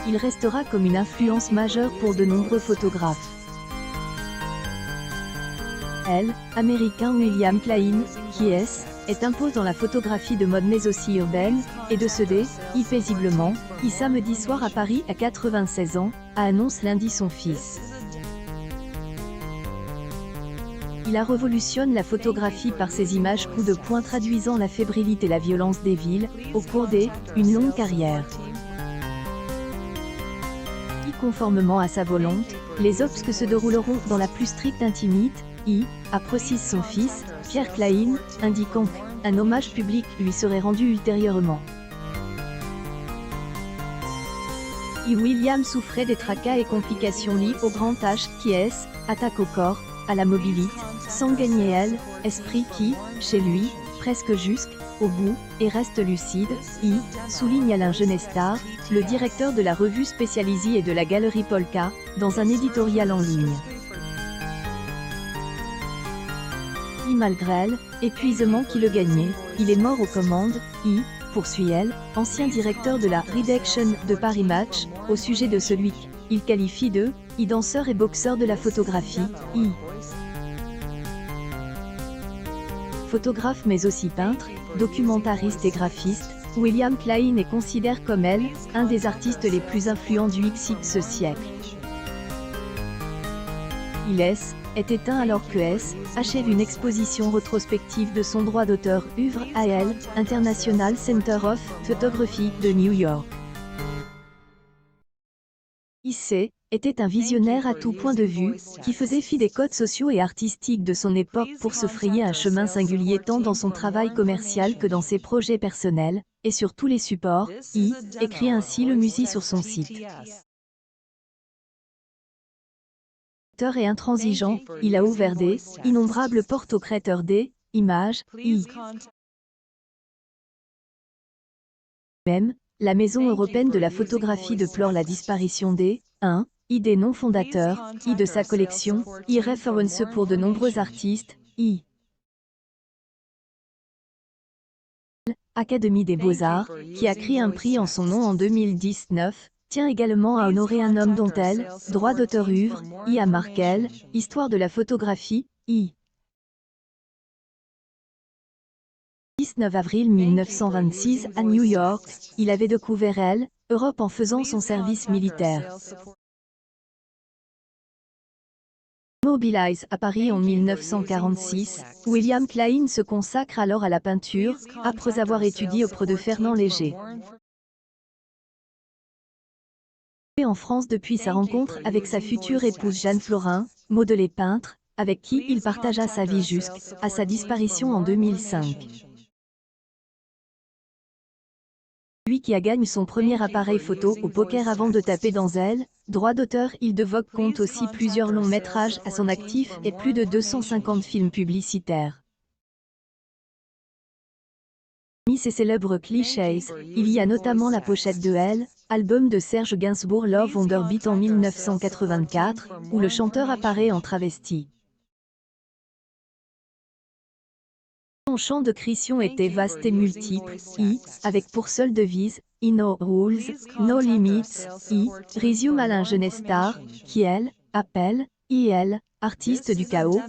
il restera comme une influence majeure pour de nombreux photographes. L. Américain William Klein, qui est impose dans la photographie de mode mais aussi urbaine, et de se paisiblement, samedi soir à Paris à 96 ans, annonce lundi son fils. Il révolutionne la photographie par ses images coup de poing traduisant la fébrilité et la violence des villes, au cours une longue carrière. Conformément à sa volonté, les obsèques se dérouleront dans la plus stricte intimité, précise son fils, Pierre Klein, indiquant qu'un hommage public lui serait rendu ultérieurement. William souffrait des tracas et complications liées au grand âge, qui attaque au corps, à la mobilité, sans gagner esprit qui, chez lui, presque jusqu'au bout, et reste lucide, souligne Alain Genestar, le directeur de la revue spécialisée et de la galerie Polka, dans un éditorial en ligne. Malgré l'épuisement qui le gagnait, il est mort aux commandes, poursuit ancien directeur de la rédaction de Paris Match, au sujet de celui qu'il qualifie de danseur et boxeur de la photographie, photographe mais aussi peintre, documentariste et graphiste, William Klein est considéré comme un des artistes les plus influents du XX siècle. Il est éteint alors que achève une exposition rétrospective de son droit d'auteur œuvre à International Center of Photography de New York. IC était un visionnaire à tout point de vue, qui faisait fi des codes sociaux et artistiques de son époque pour se frayer un chemin singulier tant dans son travail commercial que dans ses projets personnels, et sur tous les supports, écrit ainsi le Musée sur son site. Et intransigeant, il a ouvert des innombrables portes aux créateurs des images, Même, la Maison européenne de la photographie déplore la disparition des idées non fondateurs, de sa collection, référence pour de nombreux artistes, Académie des Beaux-Arts, qui a créé un prix en son nom en 2019, tient également à honorer un homme dont droit d'auteur œuvre, à Markel, histoire de la photographie, 19 avril 1926 à New York, il avait découvert Europe en faisant son service militaire. Mobilise à Paris en 1946, William Klein se consacre alors à la peinture, après avoir étudié auprès de Fernand Léger. Et en France depuis sa rencontre avec sa future épouse Jeanne Florin, modelée peintre, avec qui il partagea sa vie jusqu'à sa disparition en 2005. Lui qui a gagné son premier appareil photo au poker avant de taper dans droit d'auteur Hildevogt compte aussi plusieurs longs métrages à son actif et plus de 250 films publicitaires. Parmi ses célèbres clichés, il y a notamment la pochette de album de Serge Gainsbourg Love on the Beat en 1984, où le chanteur apparaît en travesti. Son champ de création était vaste et multiple, avec pour seule devise, No Rules, No Limits, résume Alain Genestar, qui appelle, artiste du chaos,